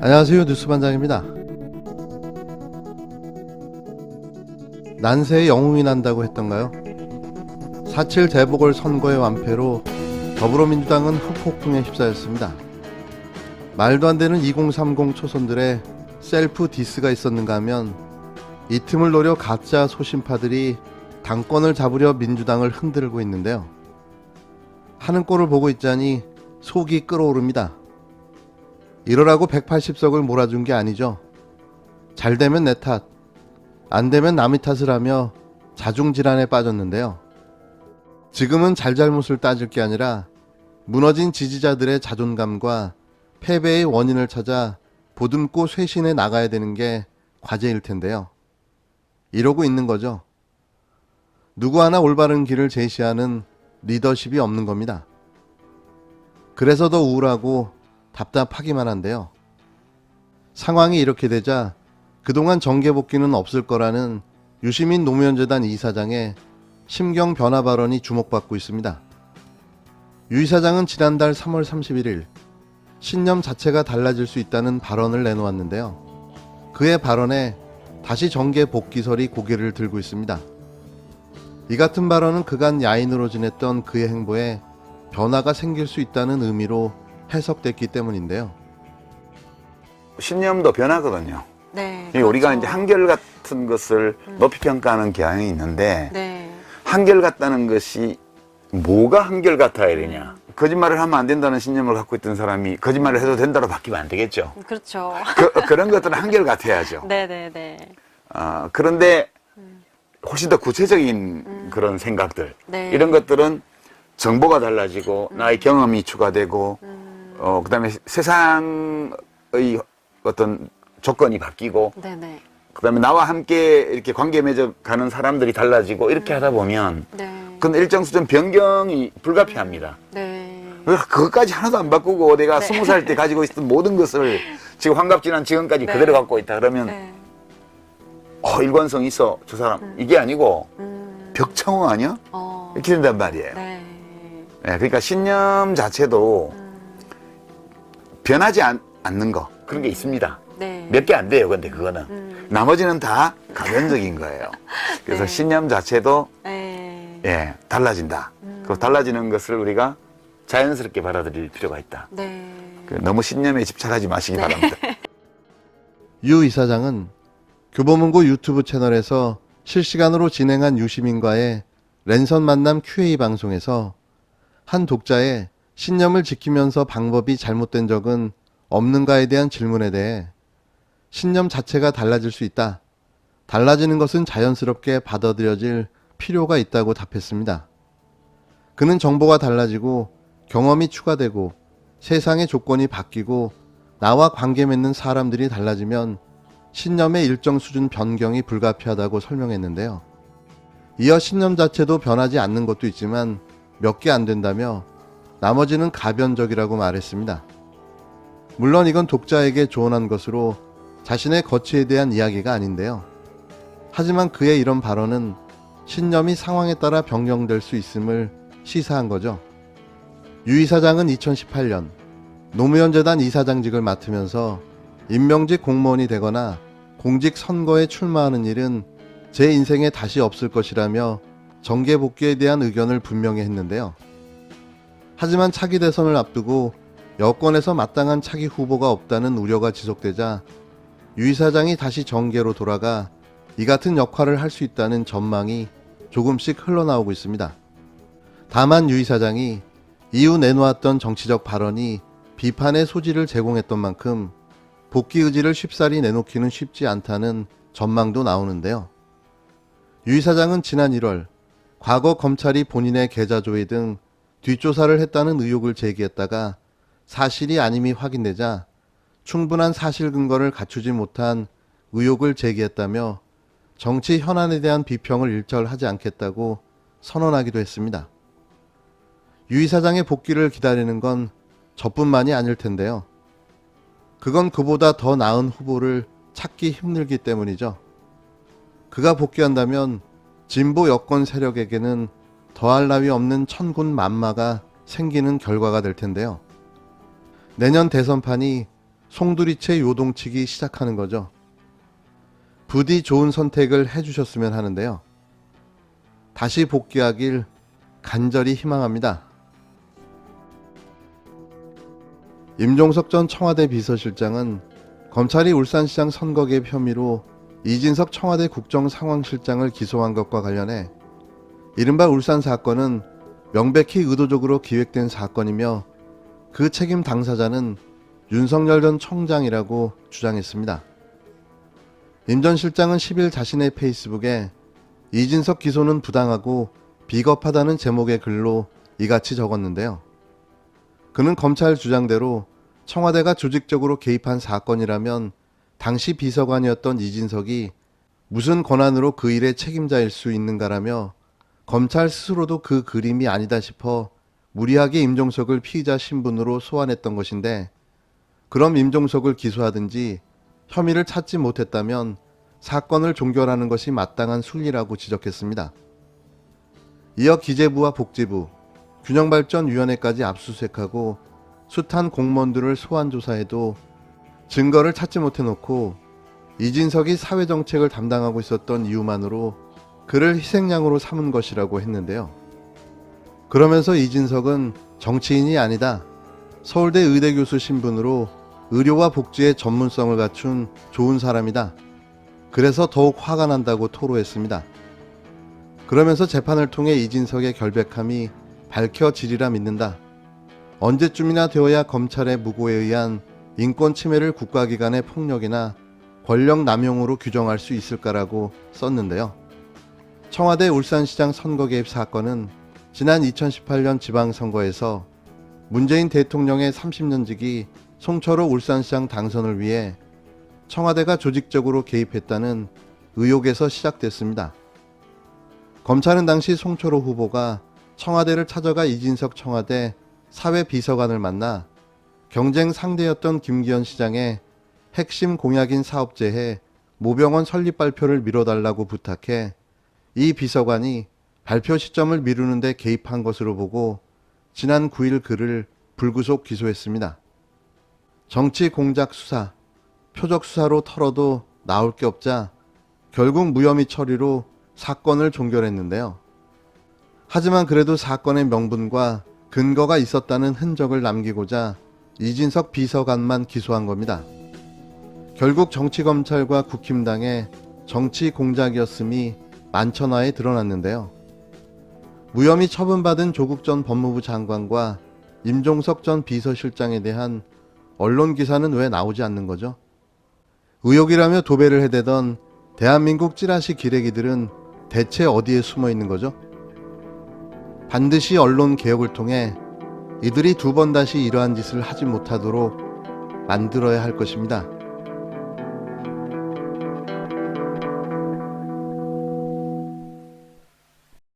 안녕하세요, 뉴스반장입니다. 난세에 영웅이 난다고 했던가요? 4.7 재보궐선거의 완패로 더불어민주당은 후폭풍에 휩싸였습니다. 말도 안 되는 2030 초선들의 셀프 디스가 있었는가 하면 이 틈을 노려 가짜 소신파들이 당권을 잡으려 민주당을 흔들고 있는데요. 하는 꼴을 보고 있자니 속이 끓어오릅니다. 이러라고 180석을 몰아준 게 아니죠. 잘 되면 내 탓, 안 되면 남의 탓을 하며 자중질환에 빠졌는데요. 지금은 잘잘못을 따질 게 아니라 무너진 지지자들의 자존감과 패배의 원인을 찾아 보듬고 쇄신해 나가야 되는 게 과제일 텐데요. 이러고 있는 거죠. 누구 하나 올바른 길을 제시하는 리더십이 없는 겁니다. 그래서 더 우울하고 답답하기만 한데요. 상황이 이렇게 되자 그동안 정계복귀는 없을 거라는 유시민 노무현재단 이사장의 심경 변화 발언이 주목받고 있습니다. 유 이사장은 지난달 3월 31일 신념 자체가 달라질 수 있다는 발언을 내놓았는데요. 그의 발언에 다시 정계복귀설이 고개를 들고 있습니다. 이 같은 발언은 그간 야인으로 지냈던 그의 행보에 변화가 생길 수 있다는 의미로 해석됐기 때문인데요. 신념도 변하거든요. 네. 그러니까 우리가 그렇죠. 이제 한결같은 것을 높이 평가하는 경향이 있는데 네. 한결같다는 것이 뭐가 한결같아야 되냐. 거짓말을 하면 안 된다는 신념을 갖고 있던 사람이 거짓말을 해도 된다로 바뀌면 안 되겠죠. 그렇죠. 그런 것들은 한결같아야죠. 네네네. 그런데 훨씬 더 구체적인 그런 생각들 네. 이런 것들은 정보가 달라지고 나의 경험이 추가되고 그다음에 세상의 어떤 조건이 바뀌고 네네. 그다음에 나와 함께 이렇게 관계 맺어가는 사람들이 달라지고 이렇게 하다 보면 네. 그건 일정 수준 변경이 불가피합니다. 네. 그것까지 하나도 안 바꾸고 내가 네. 20살 때 가지고 있었던 모든 것을 지금 환갑지난 지금까지 네. 그대로 갖고 있다 그러면 네. 일관성 있어 저 사람 이게 아니고 벽창호 아니야? 이렇게 된단 말이에요. 네. 네, 그러니까 신념 자체도 변하지 않는 거 그런 게 있습니다. 네. 몇 개 안 돼요. 근데 그거는 나머지는 다 가변적인 거예요. 그래서 네. 신념 자체도 네. 달라진다. 그 달라지는 것을 우리가 자연스럽게 받아들일 필요가 있다. 네. 너무 신념에 집착하지 마시기 바랍니다. 유 이사장은 교보문고 유튜브 채널에서 실시간으로 진행한 유시민과의 랜선 만남 Q&A 방송에서 한 독자의 신념을 지키면서 방법이 잘못된 적은 없는가에 대한 질문에 대해 신념 자체가 달라질 수 있다. 달라지는 것은 자연스럽게 받아들여질 필요가 있다고 답했습니다. 그는 정보가 달라지고 경험이 추가되고 세상의 조건이 바뀌고 나와 관계 맺는 사람들이 달라지면 신념의 일정 수준 변경이 불가피하다고 설명했는데요. 이어 신념 자체도 변하지 않는 것도 있지만 몇 개 안 된다며 나머지는 가변적이라고 말했습니다. 물론 이건 독자에게 조언한 것으로 자신의 거취에 대한 이야기가 아닌데요. 하지만 그의 이런 발언은 신념이 상황에 따라 변경될 수 있음을 시사한 거죠. 유 이사장은 2018년 노무현재단 이사장직을 맡으면서 임명직 공무원이 되거나 공직 선거에 출마하는 일은 제 인생에 다시 없을 것이라며 정계복귀에 대한 의견을 분명히 했는데요. 하지만 차기 대선을 앞두고 여권에서 마땅한 차기 후보가 없다는 우려가 지속되자 유 이사장이 다시 정계로 돌아가 이 같은 역할을 할 수 있다는 전망이 조금씩 흘러나오고 있습니다. 다만 유 이사장이 이후 내놓았던 정치적 발언이 비판의 소지를 제공했던 만큼 복귀 의지를 쉽사리 내놓기는 쉽지 않다는 전망도 나오는데요. 유 이사장은 지난 1월 과거 검찰이 본인의 계좌 조회 등 뒷조사를 했다는 의혹을 제기했다가 사실이 아님이 확인되자 충분한 사실 근거를 갖추지 못한 의혹을 제기했다며 정치 현안에 대한 비평을 일절하지 않겠다고 선언하기도 했습니다. 유 이사장의 복귀를 기다리는 건 저뿐만이 아닐 텐데요. 그건 그보다 더 나은 후보를 찾기 힘들기 때문이죠. 그가 복귀한다면 진보 여권 세력에게는 더할 나위 없는 천군만마가 생기는 결과가 될 텐데요. 내년 대선판이 송두리째 요동치기 시작하는 거죠. 부디 좋은 선택을 해주셨으면 하는데요. 다시 복귀하길 간절히 희망합니다. 임종석 전 청와대 비서실장은 검찰이 울산시장 선거 개입 혐의로 이진석 청와대 국정상황실장을 기소한 것과 관련해 이른바 울산 사건은 명백히 의도적으로 기획된 사건이며 그 책임 당사자는 윤석열 전 총장이라고 주장했습니다. 임 전 실장은 10일 자신의 페이스북에 이진석 기소는 부당하고 비겁하다는 제목의 글로 이같이 적었는데요. 그는 검찰 주장대로 청와대가 조직적으로 개입한 사건이라면 당시 비서관이었던 이진석이 무슨 권한으로 그 일의 책임자일 수 있는가라며 검찰 스스로도 그 그림이 아니다 싶어 무리하게 임종석을 피의자 신분으로 소환했던 것인데, 그럼 임종석을 기소하든지 혐의를 찾지 못했다면 사건을 종결하는 것이 마땅한 순리라고 지적했습니다. 이어 기재부와 복지부, 균형발전위원회까지 압수수색하고 숱한 공무원들을 소환 조사해도 증거를 찾지 못해놓고 이진석이 사회정책을 담당하고 있었던 이유만으로 그를 희생양으로 삼은 것이라고 했는데요. 그러면서 이진석은 정치인이 아니다, 서울대 의대교수 신분으로 의료와 복지의 전문성을 갖춘 좋은 사람이다, 그래서 더욱 화가 난다고 토로했습니다. 그러면서 재판을 통해 이진석의 결백함이 밝혀지리라 믿는다. 언제쯤이나 되어야 검찰의 무고에 의한 인권 침해를 국가기관의 폭력이나 권력 남용으로 규정할 수 있을까라고 썼는데요. 청와대 울산시장 선거 개입 사건은 지난 2018년 지방선거에서 문재인 대통령의 30년지기 송철호 울산시장 당선을 위해 청와대가 조직적으로 개입했다는 의혹에서 시작됐습니다. 검찰은 당시 송철호 후보가 청와대를 찾아가 이진석 청와대 사회비서관을 만나 경쟁 상대였던 김기현 시장의 핵심 공약인 사업제해 모병원 설립 발표를 미뤄달라고 부탁해 이 비서관이 발표 시점을 미루는 데 개입한 것으로 보고 지난 9일 그를 불구속 기소했습니다. 정치 공작 수사, 표적 수사로 털어도 나올 게 없자 결국 무혐의 처리로 사건을 종결했는데요. 하지만 그래도 사건의 명분과 근거가 있었다는 흔적을 남기고자 이진석 비서관만 기소한 겁니다. 결국 정치검찰과 국힘당의 정치 공작이었음이 만천하에 드러났는데요. 무혐의 처분받은 조국 전 법무부 장관과 임종석 전 비서실장에 대한 언론 기사는 왜 나오지 않는 거죠? 의혹이라며 도배를 해대던 대한민국 찌라시 기레기들은 대체 어디에 숨어 있는 거죠? 반드시 언론 개혁을 통해 이들이 두 번 다시 이러한 짓을 하지 못하도록 만들어야 할 것입니다.